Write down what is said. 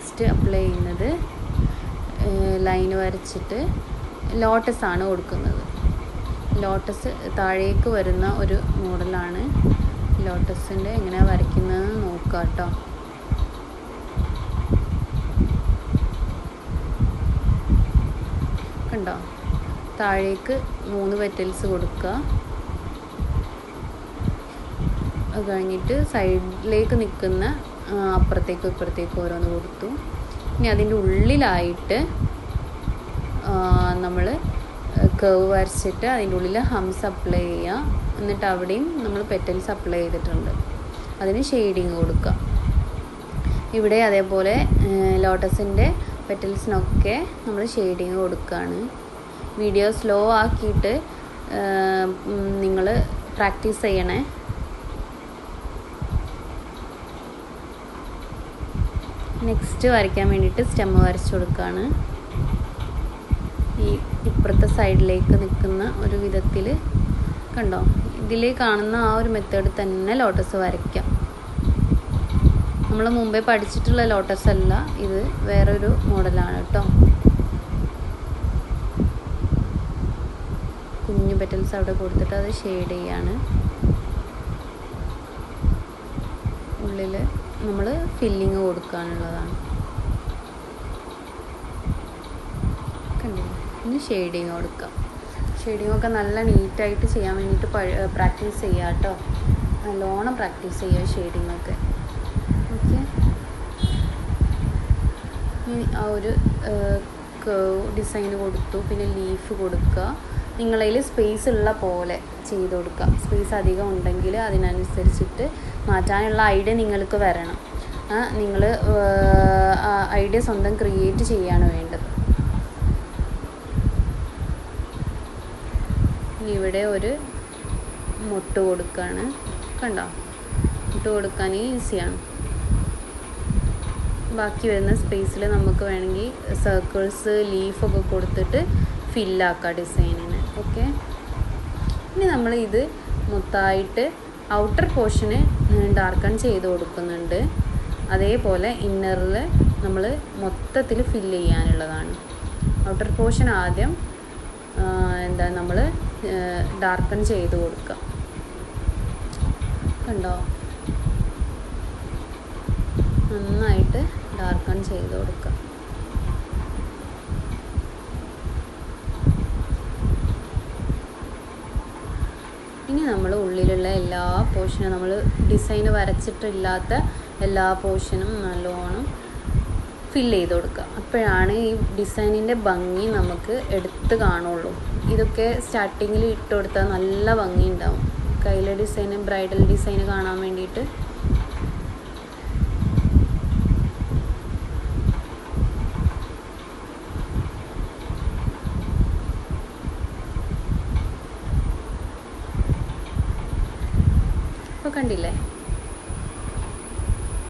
Next apply ചെയ്യുന്നത് line വരച്ചിട്ട് lotus ആണ് കൊടുക്കുന്നത്. ലോട്ടസ് താഴേക്ക് വരുന്ന ഒരു മോഡലാണ്. ലോട്ടസിൻ്റെ എങ്ങനെയാണ് വരയ്ക്കുന്നതെന്ന് നോക്കുക കേട്ടോ. കണ്ടോ, താഴേക്ക് 3 പെറ്റൽസ് കൊടുക്കുക. അത് കഴിഞ്ഞിട്ട് സൈഡിലേക്ക് നിൽക്കുന്ന അപ്പുറത്തേക്കും ഇപ്പുറത്തേക്കും ഓരോന്ന് കൊടുത്തു. ഇനി അതിൻ്റെ ഉള്ളിലായിട്ട് നമ്മൾ കർവ് വരച്ചിട്ട് അതിൻ്റെ ഉള്ളിൽ ഹംസ് അപ്ലൈ ചെയ്യുക. എന്നിട്ട് അവിടെയും നമ്മൾ പെറ്റൽസ് അപ്ലൈ ചെയ്തിട്ടുണ്ട്. അതിന് ഷെയ്ഡിങ് കൊടുക്കുക. ഇവിടെ അതേപോലെ ലോട്ടസിൻ്റെ പെറ്റൽസിനൊക്കെ നമ്മൾ ഷെയ്ഡിങ് കൊടുക്കുകയാണ്. വീഡിയോ സ്ലോ ആക്കിയിട്ട് നിങ്ങൾ പ്രാക്ടീസ് ചെയ്യണേ. നെക്സ്റ്റ് വരയ്ക്കാൻ വേണ്ടിയിട്ട് സ്റ്റെം വരച്ചു കൊടുക്കുകയാണ്. ഈ ഇപ്പുറത്തെ സൈഡിലേക്ക് നിൽക്കുന്ന ഒരു വിധത്തിൽ കണ്ടോ, ഇതിൽ കാണുന്ന ആ ഒരു മെത്തേഡ് തന്നെ ലോട്ടസ് വരയ്ക്കാം. നമ്മൾ മുമ്പേ പഠിച്ചിട്ടുള്ള ലോട്ടസ് അല്ല, ഇത് വേറൊരു മോഡലാണ് കേട്ടോ. കുഞ്ഞു പെറ്റൽസ് അവിടെ കൊടുത്തിട്ട് അത് ഷെയ്ഡ് ചെയ്യാണ്. ഉള്ളിൽ നമ്മൾ ഫില്ലിങ് കൊടുക്കാനുള്ളതാണ്. കണ്ടില്ലേ, ഇനി ഷെയ്ഡിങ് കൊടുക്കാം. ഷെയ്ഡിങ്ങൊക്കെ നല്ല നീറ്റായിട്ട് ചെയ്യാൻ വേണ്ടിയിട്ട് പ്രാക്ടീസ് ചെയ്യുക കേട്ടോ. നല്ലോണം പ്രാക്ടീസ് ചെയ്യുക ഷെയ്ഡിങ്ങൊക്കെ. ഓക്കെ, ഇനി ആ ഒരു ഡിസൈൻ കൊടുത്തു. പിന്നെ ലീഫ് കൊടുക്കുക. നിങ്ങളതിൽ സ്പേസ് ഉള്ള പോലെ ചെയ്ത് കൊടുക്കുക. സ്പേസ് അധികം ഉണ്ടെങ്കിൽ അതിനനുസരിച്ചിട്ട് മാറ്റാനുള്ള ഐഡിയ നിങ്ങൾക്ക് വരണം. നിങ്ങൾ ഐഡിയ സ്വന്തം ക്രിയേറ്റ് ചെയ്യാണ് വേണ്ടത്. ഇവിടെ ഒരു മുട്ട് കൊടുക്കുകയാണ്. കണ്ടോ, മുട്ട് കൊടുക്കാൻ ഈസിയാണ്. ബാക്കി വരുന്ന സ്പേസിൽ നമുക്ക് വേണമെങ്കിൽ സർക്കിൾസ് ലീഫൊക്കെ കൊടുത്തിട്ട് ഫില്ലാക്കാം ഡിസൈനിന്. ഓക്കെ, ഇനി നമ്മൾ ഇത് മൊത്തമായിട്ട് ഔട്ടർ പോർഷന് ഡാർക്കൺ ചെയ്ത് കൊടുക്കുന്നുണ്ട്. അതേപോലെ ഇന്നറിൽ നമ്മൾ മൊത്തത്തിൽ ഫില്ല് ചെയ്യാനുള്ളതാണ്. ഔട്ടർ പോർഷൻ ആദ്യം നമ്മൾ ഡാർക്കൺ ചെയ്ത് കൊടുക്കുക. കണ്ടോ, നന്നായിട്ട് ഡാർക്കൺ ചെയ്ത് കൊടുക്കുക. ഇനി നമ്മൾ ഉള്ളിലുള്ള എല്ലാ പോർഷനും, നമ്മൾ ഡിസൈൻ വരച്ചിട്ടില്ലാത്ത എല്ലാ പോർഷനും നല്ലോണം ഫില്ല് ചെയ്ത് കൊടുക്കുക. അപ്പോഴാണ് ഈ ഡിസൈനിൻ്റെ ഭംഗി നമുക്ക് എടുത്ത് കാണുള്ളൂ. ഇതൊക്കെ സ്റ്റാർട്ടിങ്ങിൽ ഇട്ട് കൊടുത്താൽ നല്ല ഭംഗി ഉണ്ടാവും. കയ്യിലെ ഡിസൈന്, ബ്രൈഡൽ ഡിസൈന് കാണാൻ വേണ്ടിയിട്ട്. ഇപ്പോൾ കണ്ടില്ലേ,